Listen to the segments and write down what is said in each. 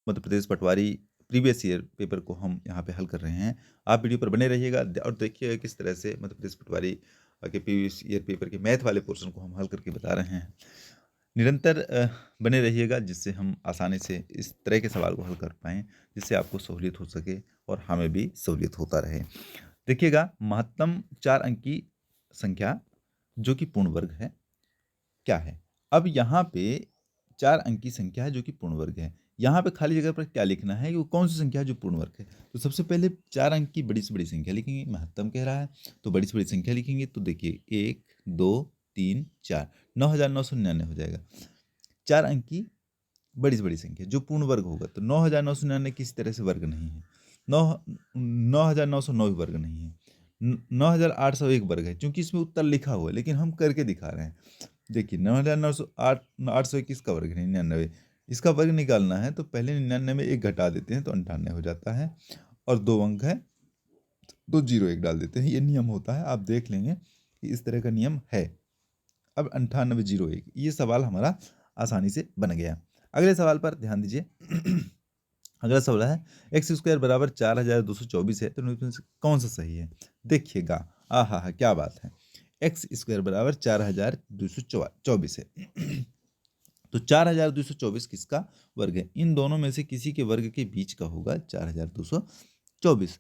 मध्य प्रदेश पटवारी previous year paper को हम यहाँ पे हल कर रहे हैं। आप वीडियो पर बने रहिएगा और देखिएगा किस तरह से मध्य प्रदेश पटवारी के प्रीवियस ईयर पेपर के मैथ वाले पोर्शन को हम हल करके बता रहे हैं। निरंतर बने रहिएगा जिससे हम आसानी से इस तरह के सवाल को हल कर पाएँ, जिससे आपको सहूलियत हो सके और हमें भी सहूलियत होता रहे। देखिएगा, महत्तम 4 अंक की संख्या जो कि पूर्ण वर्ग है, क्या है? अब यहाँ पे 4 अंक की संख्या है जो कि पूर्ण वर्ग है। यहाँ पे खाली जगह पर क्या लिखना है कि वो कौन-सी संख्या है जो पूर्ण वर्ग है। तो सबसे पहले 4 अंक की बड़ी से बड़ी संख्या लिखेंगे, महत्तम कह रहा है, तो बड़ी से बड़ी संख्या लिखेंगे तो देखिए 1, 2, 3, 4, 9999 हो जाएगा। 4 अंक की बड़ी से बड़ी संख्या जो पूर्ण वर्ग होगा, तो 9999 किसी तरह से वर्ग नहीं है। 9909 भी वर्ग नहीं है। 9801 वर्ग है, चूँकि इसमें उत्तर लिखा हुआ है, लेकिन हम करके दिखा रहे हैं। देखिए 821 का वर्ग है 99, इसका वर्ग निकालना है तो पहले 99 में 1 घटा देते हैं तो 98 हो जाता है, और 2 अंक है तो 01 डाल देते हैं। ये नियम होता है, आप देख लेंगे कि इस तरह का नियम है। अब 9801 ये सवाल हमारा आसानी से बन गया। अगले सवाल पर ध्यान दीजिए। अगला सवाल है एक्स स्क्वायर बराबर 4224 है, तो इनमें से कौन सा सही है? देखिएगा, आहा क्या बात है, एक्स स्क्वायर बराबर 4224 है। तो 4224 किसका वर्ग है? इन दोनों में से किसी के वर्ग के बीच का होगा 4224।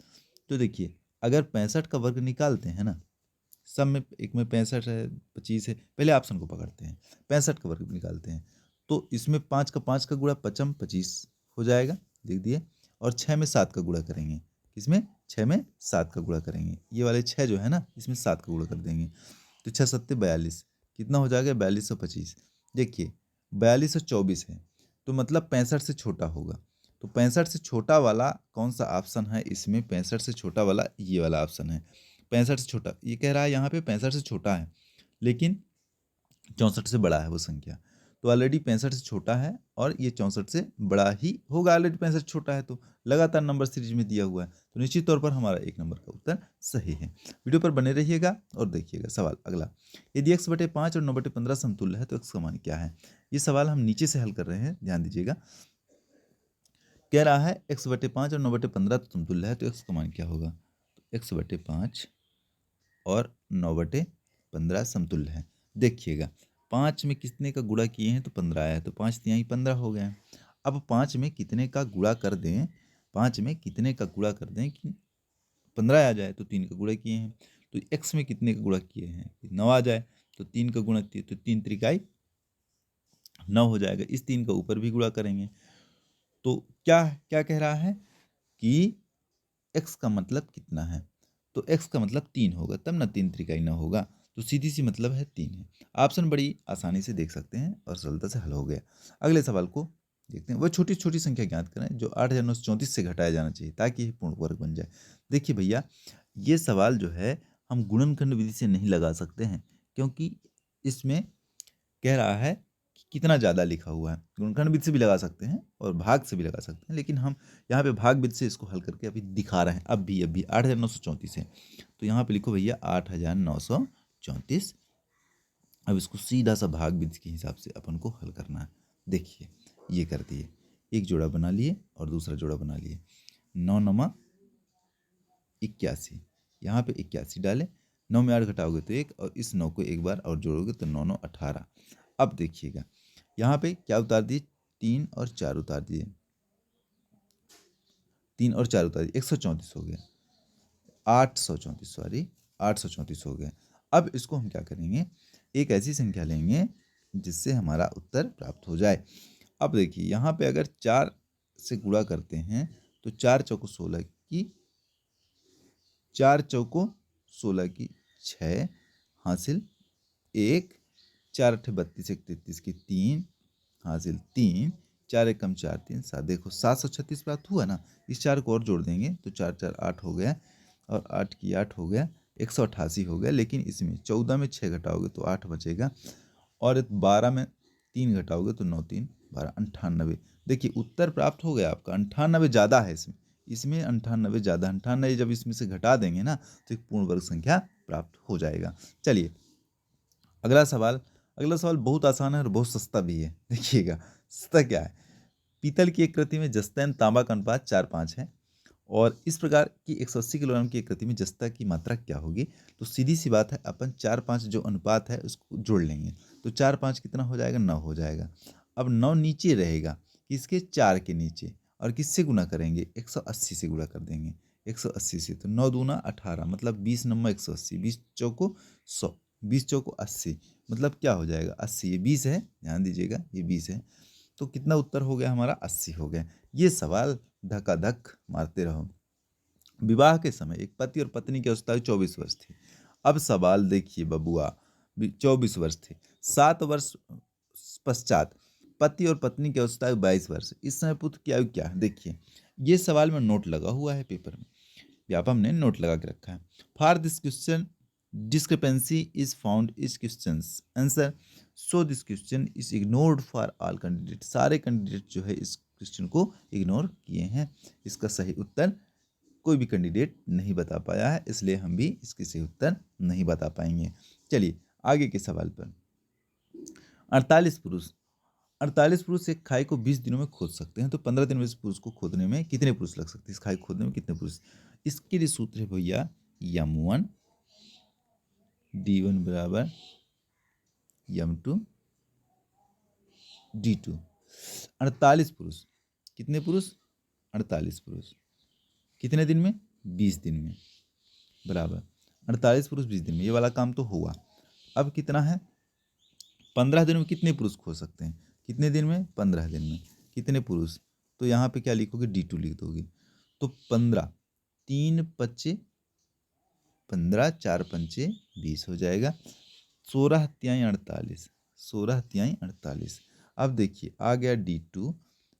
तो देखिए, अगर 65 का वर्ग निकालते हैं ना, सब में एक में 65 है, 25 है, पहले ऑप्शन को पकड़ते हैं, 65 का वर्ग निकालते हैं, तो इसमें 5 का गुणा 25 हो जाएगा, देख दिए, और 6 में 7 का गुणा करेंगे, किसमें? 6 में 7 का गुणा करेंगे, ये वाले 6 जो है ना, इसमें 7 का गुणा कर देंगे, तो 6 सत्ते 42, कितना हो जाएगा? 4225। देखिए 4224 है, तो मतलब 65 से छोटा होगा, तो 65 से छोटा वाला कौन सा ऑप्शन है इसमें? 65 से छोटा वाला ये वाला ऑप्शन है। 65 से छोटा, ये कह रहा है यहाँ पे 65 से छोटा है, लेकिन 64 से बड़ा है वो संख्या, तो ऑलरेडी 65 से छोटा है और ये 64 से बड़ा ही होगा। ऑलरेडी 65 छोटा है तो लगातार नंबर सीरीज में दिया हुआ है, तो निश्चित तौर पर हमारा 1 नंबर का उत्तर सही है। वीडियो पर बने रहिएगा और देखिएगा सवाल अगला। यदि x/5 और 9/15 समतुल्य है तो x का मान क्या है? ये सवाल हम नीचे से हल कर रहे हैं, ध्यान दीजिएगा। कह रहा है x/5 और 9/15 समतुल्य है तो x का मान क्या होगा? तो x/5 और 9/15 समतुल्य है। देखिएगा, 5 में कितने का गुणा किए हैं तो 15 आया है, तो 5 तिहाई 15 हो गए। अब 5 में कितने का गुणा कर दें, 5 में कितने का गुणा कर दें कि 15 आ जाए, तो 3 का गुणा किए हैं। तो x में कितने का गुणा किए हैं कि 9 आ जाए, तो 3 का गुणा किए तो 3 त्रिकाई 9 हो जाएगा। इस 3 का ऊपर भी गुणा करेंगे, तो क्या क्या कह रहा है कि x का मतलब कितना है? तो x का मतलब 3 होगा, तब ना 3 त्रिकाई 9 होगा, तो सीधी सी मतलब है 3 है। ऑप्शन बड़ी आसानी से देख सकते हैं और सरलता से हल हो गया। अगले सवाल को देखते हैं। वह छोटी छोटी संख्या ज्ञात करें जो 8934 से घटाया जाना चाहिए ताकि ये पूर्ण वर्ग बन जाए। देखिए भैया, ये सवाल जो है हम गुणनखंड विधि से नहीं लगा सकते हैं, क्योंकि इसमें कह रहा है कि कितना ज़्यादा लिखा हुआ है। गुणनखंड विधि से भी लगा सकते हैं और भाग से भी लगा सकते हैं, लेकिन हम यहाँ पे भाग विधि से इसको हल करके अभी दिखा रहे हैं। अभी 8934 है, तो यहाँ पे लिखो भैया 8934। अब इसको सीधा सा भाग विधि के हिसाब से अपन को हल करना है। देखिए, ये कर दिए, एक जोड़ा बना लिए और दूसरा जोड़ा बना लिए, 9 नमा 81, यहाँ पे 81 डाले, 9 में 8 घटाओगे तो 1, और इस 9 को एक बार और जोड़ोगे तो 9 9 18। अब देखिएगा, यहाँ पे क्या उतार दिए? 3 और 4 उतार दिए, 3 और 4 उतार दिए, 134 हो गया, 834, सॉरी 834 हो गया। अब इसको हम क्या करेंगे? एक ऐसी संख्या लेंगे जिससे हमारा उत्तर प्राप्त हो जाए। अब देखिए, यहाँ पे अगर 4 से गुणा करते हैं तो 4 चौको 16 की, 4 चौको 16 की 6 हासिल 1, 4 अट्ठे 32, 1 33 की 3 हासिल 3, 4 एकम 4 3 7। देखो 736 प्राप्त हुआ ना। इस 4 को और जोड़ देंगे तो 4 4 8 हो गया, और 8 की 8 हो गया, 188 हो गया। लेकिन इसमें 14 में 6 घटाओगे तो 8 बचेगा, और 12 में 3 घटाओगे तो 9 3 12, 98। देखिए उत्तर प्राप्त हो गया आपका। 98 ज़्यादा है इसमें, इसमें 98 ज़्यादा। 98 जब इसमें से घटा देंगे ना तो एक पूर्ण वर्ग संख्या प्राप्त हो जाएगा। चलिए अगला सवाल बहुत आसान है और बहुत सस्ता भी है। देखिएगा, सस्ता क्या है? पीतल की एक कृति में जस्ता तांबा का अनुपात 4:5 है और इस प्रकार की 180 किलोग्राम की एक कृति में जस्ता की मात्रा क्या होगी। तो सीधी सी बात है, अपन 4:5 जो अनुपात है उसको जोड़ लेंगे। तो 4:5 कितना हो जाएगा, 9 हो जाएगा। अब 9 नीचे रहेगा, किसके, 4 के नीचे, और किससे गुना करेंगे, 180 से गुणा कर देंगे, 180 से। तो 9 दूना 18, मतलब 20 नंबर 180, 20 चौको 100, 20 चौको 80, मतलब क्या हो जाएगा, 80। ये 20 है, ध्यान दीजिएगा, ये 20 है। तो कितना उत्तर हो गया हमारा, 80 हो गया। ये सवाल धक्का-धक मारते रहो। विवाह के समय एक पति और पत्नी की अवस्था 24 वर्ष थी। अब सवाल देखिए बबुआ, 24 वर्ष थे। 7 वर्ष पश्चात पति और पत्नी की अवस्था 22 वर्ष। इस समय पुत्र की आयु क्या है, देखिए ये सवाल में नोट लगा हुआ है पेपर में, व्यापम ने नोट लगा के रखा है। For this question discrepancy is found is questions answer, so this question is ignored for all candidates। सारे कैंडिडेट जो है इस क्वेश्चन को इग्नोर किए हैं। इसका सही उत्तर कोई भी कैंडिडेट नहीं बता पाया है, इसलिए हम भी इसके सही उत्तर नहीं बता पाएंगे। चलिए आगे के सवाल पर। 48 पुरुष 48 पुरुष एक खाई को 20 दिनों में खोद सकते हैं, तो 15 दिन में इस पुरुष को खोदने में कितने पुरुष लग सकते हैं, इस खाई को खोदने में कितने पुरुष। इसके लिए सूत्र है भैया m1 d1 बराबर m2 d2। 48 पुरुष, कितने पुरुष, 48 पुरुष, कितने दिन में, 20 दिन में, बराबर 48 पुरुष 20 दिन में। ये वाला काम तो हुआ। अब कितना है, 15 दिन में कितने पुरुष खो सकते हैं, कितने दिन में, 15 दिन में, कितने पुरुष। तो यहाँ पे क्या लिखोगे, d2 लिख दोगे। तो 15, 3 पच्चे 15, 4 पंचे 20 हो जाएगा। 16 तिहाई 48, 16 तिहाई 48। अब देखिए आ गया d2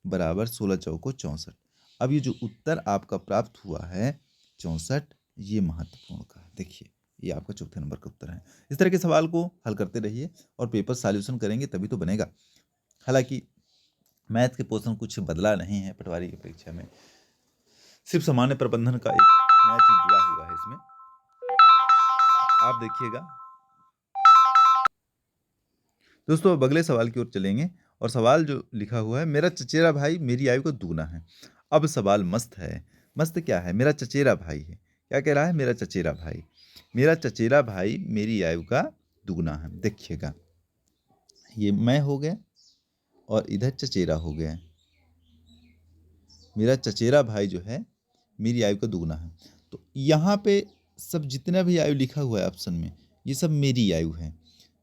बराबर 16 चौको 64। अब ये जो उत्तर आपका प्राप्त हुआ है 64, ये महत्वपूर्ण का है। देखिए ये आपका चौथे नंबर का उत्तर है। इस तरह के सवाल को हल करते रहिए और पेपर सॉल्यूशन करेंगे तभी तो बनेगा। हालांकि मैथ के पोर्शन कुछ बदला नहीं है पटवारी की परीक्षा में, सिर्फ सामान्य प्रबंधन का एक नया चीज जुड़ा हुआ है इसमें, आप देखिएगा। दोस्तों अब अगले सवाल की ओर चलेंगे और सवाल जो लिखा हुआ है, मेरा चचेरा भाई मेरी आयु का दुगना है। अब सवाल मस्त है। मस्त क्या है, मेरा चचेरा भाई है। क्या कह रहा है, मेरा चचेरा भाई, मेरा चचेरा भाई मेरी आयु का दुगना है। देखिएगा ये मैं हो गया और इधर चचेरा हो गया। मेरा चचेरा भाई जो है मेरी आयु का दुगना है। तो यहाँ पे सब जितना भी आयु लिखा हुआ है ऑप्शन में, ये सब मेरी आयु है।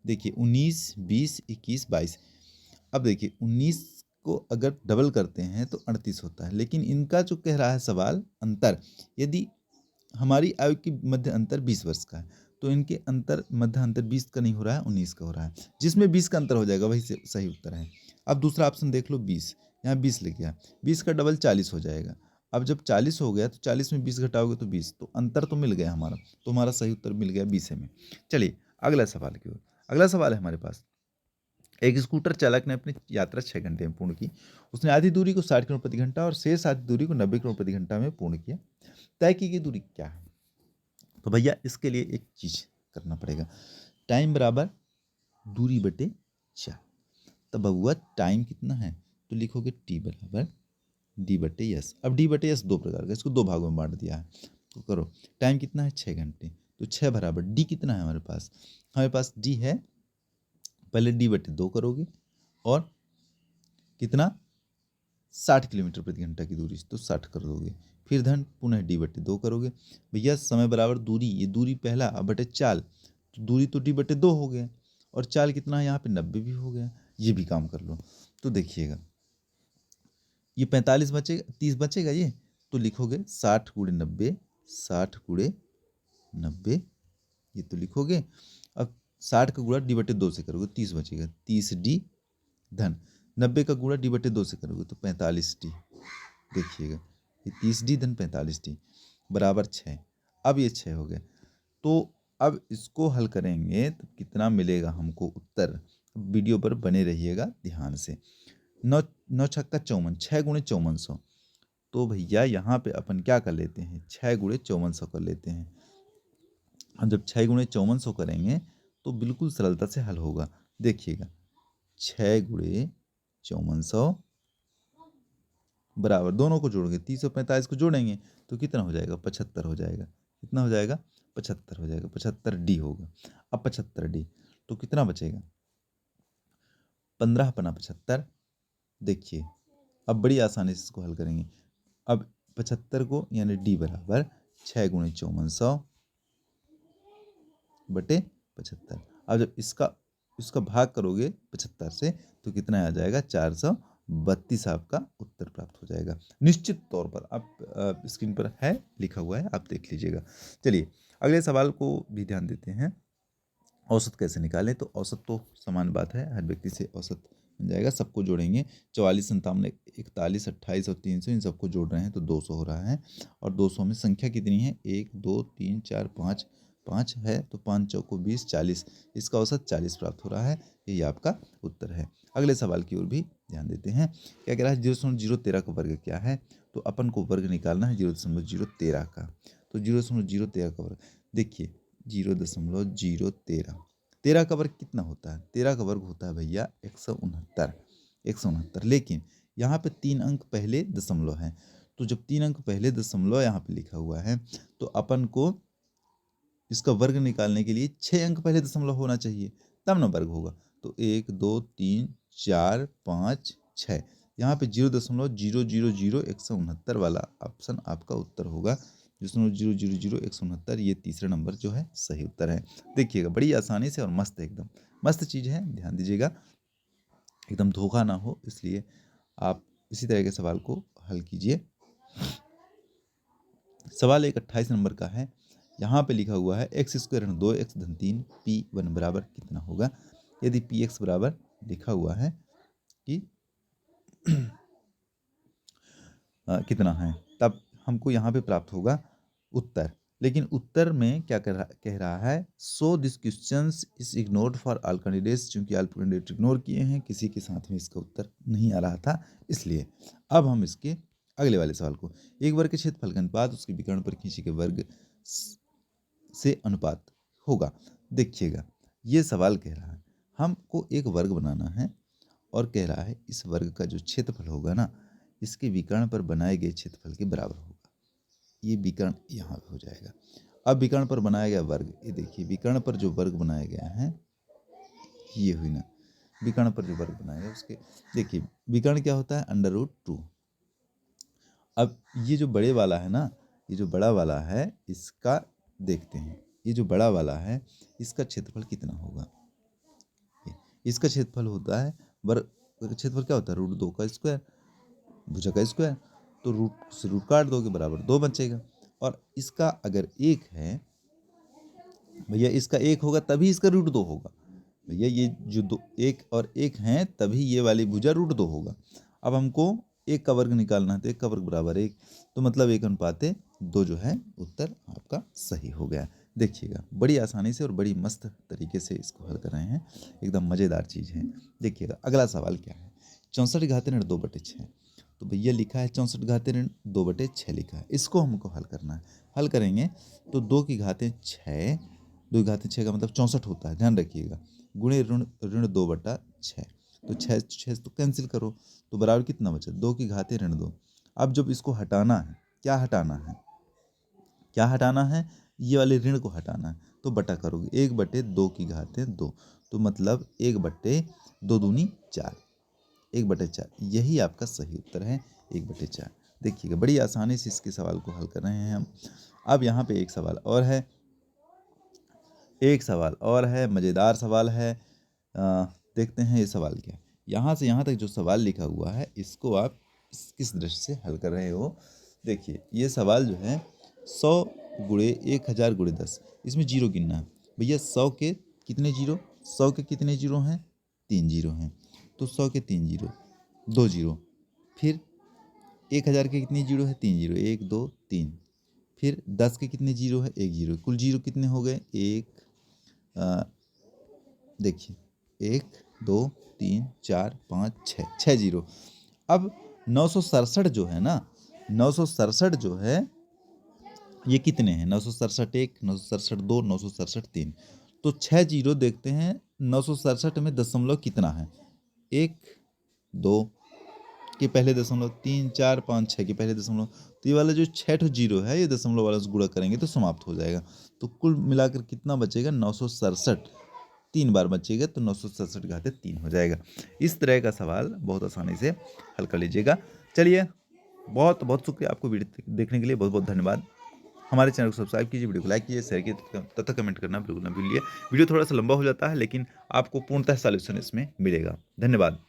देखिए 19, 20, 21, 22। अब देखिए 19 को अगर डबल करते हैं तो 38 होता है, लेकिन इनका जो कह रहा है सवाल अंतर, यदि हमारी आयु की मध्य अंतर 20 वर्ष का है तो इनके अंतर मध्य अंतर 20 का नहीं हो रहा है, 19 का हो रहा है। जिसमें 20 का अंतर हो जाएगा वही सही उत्तर है। अब दूसरा ऑप्शन देख लो, 20, यहाँ 20 लिख गया, 20 का डबल 40 हो जाएगा। अब जब 40 हो गया तो 40 में 20 घटाओगे तो 20, तो अंतर तो मिल गया हमारा, तो हमारा सही उत्तर मिल गया 20 में। चलिए अगला सवाल की ओर। अगला सवाल है हमारे पास, एक स्कूटर चालक ने अपनी यात्रा 6 घंटे में पूर्ण की। उसने आधी दूरी को 60 किलोमीटर प्रति घंटा और शेष आधी दूरी को 90 किलोमीटर प्रति घंटा में पूर्ण किया। तय की गई दूरी क्या है। तो भैया इसके लिए एक चीज करना पड़ेगा, टाइम बराबर दूरी बटे 4। तो बबुआ टाइम कितना है, तो लिखोगे टी बराबर डी बटे यस। अब डी बटे यस दो प्रकार का, इसको दो भागों में बांट दिया है। तो करो, टाइम कितना है 6 घंटे, तो 6 बराबर डी कितना है हमारे पास डी है, पहले डी बटे 2 करोगे और कितना 60 किलोमीटर प्रति घंटा की दूरी, तो 60 कर दोगे, फिर धन पुनः डी बटे 2 करोगे। भैया समय बराबर दूरी, ये दूरी पहला अब बटे चाल, तो दूरी तो डी बटे 2 हो गया और चाल कितना है यहाँ पे 90 भी हो गया। ये भी काम कर लो। तो देखिएगा ये 45 बचेगा, 30 बचेगा ये, तो लिखोगे 60 गुणे 90, 60 गुणे 90, ये तो लिखोगे। अब 60 का गुणा डी बटे 2 से करोगे 30 बचेगा, 30 डी धन 90 का गुणा डी बटे 2 से करोगे तो 45 डी। देखिएगा ये 30 डी धन 45 डी बराबर 6। अब ये 6 हो गया, तो अब इसको हल करेंगे तो कितना मिलेगा हमको उत्तर। वीडियो पर बने रहिएगा ध्यान से। 9 छक्का 54, 6 गुणे 5400। तो भैया यहाँ पे अपन क्या कर लेते हैं, 6 गुणे 5400 कर लेते हैं। हम जब 6 गुणे 5400 करेंगे तो बिल्कुल सरलता से हल होगा। देखिएगा 6 गुणे 5400 बराबर, दोनों को जोड़ोगे 30 और 45 को जोड़ेंगे तो कितना हो जाएगा, 75 हो जाएगा। कितना हो जाएगा, 75 हो जाएगा, 75D होगा। अब 75D तो कितना बचेगा, 15 पना 75। देखिए अब बड़ी आसानी से इसको हल करेंगे। अब 75 को यानी D बराबर 6 गुणे 5400 बटे 75। अब जब इसका भाग करोगे 75 से तो कितना आ जाएगा, 432 आपका उत्तर प्राप्त हो जाएगा निश्चित तौर पर। आप स्क्रीन पर है लिखा हुआ है, आप देख लीजिएगा। चलिए अगले सवाल को भी ध्यान देते हैं। औसत कैसे निकालें, तो औसत तो समान बात है, हर व्यक्ति से औसत बन जाएगा। सबको जोड़ेंगे, 44, 57, 41, 28 और 300, इन सबको जोड़ रहे हैं तो 200 हो रहा है। और 200 में संख्या कितनी है, 1 2 3 4 5, 5 है तो 5 चौको 20, 40, इसका औसत 40 प्राप्त हो रहा है। यही आपका उत्तर है। अगले सवाल की ओर भी ध्यान देते हैं। क्या कह रहा है, 0.013 का वर्ग क्या है, तो अपन को वर्ग निकालना है 0.013 का। तो 0.013 का वर्ग, देखिए 0.013, 13 का वर्ग कितना होता है, 13 का वर्ग होता है भैया 169, 169। लेकिन यहाँ पे 3 अंक पहले दशमलव है, तो जब 3 अंक पहले दशमलव यहाँ पे लिखा हुआ है तो अपन को इसका वर्ग निकालने के लिए 6 अंक पहले दशमलव होना चाहिए, तब ना वर्ग होगा। तो 1 2 3 4 5 6, यहाँ पे 0.000 वाला ऑप्शन आपका उत्तर होगा। 0.000 ये तीसरा नंबर जो है सही उत्तर है। देखिएगा बड़ी आसानी से और मस्त, एकदम मस्त चीज़ है, ध्यान दीजिएगा एकदम धोखा ना हो, इसलिए आप इसी तरह के सवाल को हल कीजिए। सवाल 28 नंबर का है। यहाँ पे लिखा हुआ है x² ऋण 2x धन 3 p1 बराबर कितना होगा। यदि px बराबर लिखा हुआ है कि कितना है, तब हमको यहाँ पे प्राप्त होगा उत्तर। लेकिन उत्तर में क्या कह रहा है, so this questions is ignored for all candidates, चूंकि ऑल कैंडिडेट इग्नोर किए हैं, किसी के साथ में इसका उत्तर नहीं आ रहा था इसलिए। अब हम इसके अगले वाले सवाल को, एक वर्ग के क्षेत्रफल का अनुपात उसके विकर्ण पर खींचे गए वर्ग से अनुपात होगा। देखिएगा ये सवाल कह रहा है हमको एक वर्ग बनाना है और कह रहा है इस वर्ग का जो क्षेत्रफल होगा ना, इसके विकर्ण पर बनाए गए क्षेत्रफल के बराबर होगा। ये विकर्ण यहाँ हो जाएगा। अब विकर्ण पर बनाया गया वर्ग, ये देखिए विकर्ण पर जो वर्ग बनाया गया है ये हुई ना, विकर्ण पर जो वर्ग बनाया गया उसके, देखिए विकर्ण क्या होता है, √2। अब ये जो बड़े वाला है ना, ये जो बड़ा वाला है इसका देखते हैं, ये जो बड़ा वाला है इसका क्षेत्रफल कितना होगा। इसका क्षेत्रफल होता है वर्ग का क्षेत्रफल क्या होता है, √2 का स्क्वायर, भुजा का स्क्वायर, तो रूट से रूट काट दोगे बराबर 2 बचेगा। और इसका अगर 1 है भैया, इसका 1 होगा तभी इसका √2 होगा भैया, ये जो 1 और 1 हैं तभी ये वाली भुजा √2 होगा। अब हमको 1 का वर्ग निकालना है तो 1 का वर्ग बराबर 1, तो मतलब 1:2 जो है उत्तर आपका सही हो गया। देखिएगा बड़ी आसानी से और बड़ी मस्त तरीके से इसको हल कर रहे हैं, एकदम मज़ेदार चीज़ है। देखिएगा अगला सवाल क्या है, 64 घाते ऋण 2/6, तो भैया लिखा है 64 घाते ऋण 2/6 लिखा है, इसको हमको हल करना है। हल करेंगे तो 2 की घातें 6, 2 की घातें 6 का मतलब 64 होता है, ध्यान रखिएगा, गुणे ऋण ऋण 2/6, तो 6 तो कैंसिल करो, तो बराबर कितना बचा, 2 की घातें ऋण 2। अब जब इसको हटाना है, क्या हटाना है, क्या हटाना है, ये वाले ऋण को हटाना है, तो बटा करोगे, 1/2 की घातें 2, तो मतलब 1/2 दूनी 4, 1/4, यही आपका सही उत्तर है 1/4। देखिएगा बड़ी आसानी से इसके सवाल को हल कर रहे हैं हम। अब यहाँ पे एक सवाल और है, एक सवाल और है, मज़ेदार सवाल है। देखते हैं ये सवाल क्या है। यहाँ से यहाँ तक जो सवाल लिखा हुआ है इसको आप किस दृष्टि से हल कर रहे हो। देखिए ये सवाल जो है 100 गुणे 1000 गुणे 10, इसमें जीरो गिनना है भैया। 100 के कितने जीरो, 100 के कितने जीरो हैं, 3 जीरो हैं, तो 100 के 3 जीरो, 2 जीरो। फिर 1000 के कितने जीरो है, 3 जीरो, 1 2 3। फिर 10 के कितने जीरो है, 1 जीरो। कुल जीरो कितने हो गए, देखिए 1 2 3 4 5 6, 6 जीरो। अब 967 जो है ना, 967 जो है ये कितने हैं, 967 1, 967 2, 967 3, तो 6 जीरो देखते हैं 967 में दशमलव कितना है, 1 2 के पहले दशमलव, 3, 4, 5, 6 के पहले दशमलव, तो ये वाला जो 6 ठो जीरो है ये दशमलव वाला से गुणा करेंगे तो समाप्त हो जाएगा। तो कुल मिलाकर कितना बचेगा? 967। 3 बार बचेगा तो 967 घाते 3 हो जाएगा। इस तरह का सवाल बहुत आसानी से हल कर लीजिएगा। चलिए, बहुत बहुत शुक्रिया आपको वीडियो देखने के लिए, बहुत बहुत धन्यवाद। हमारे चैनल को सब्सक्राइब कीजिए, वीडियो को लाइक कीजिए, शेयर कीजिए तथा कमेंट करना बिल्कुल ना भूलिए। वीडियो थोड़ा सा लंबा हो जाता है लेकिन आपको पूर्णतः सॉल्यूशन इसमें मिलेगा। धन्यवाद।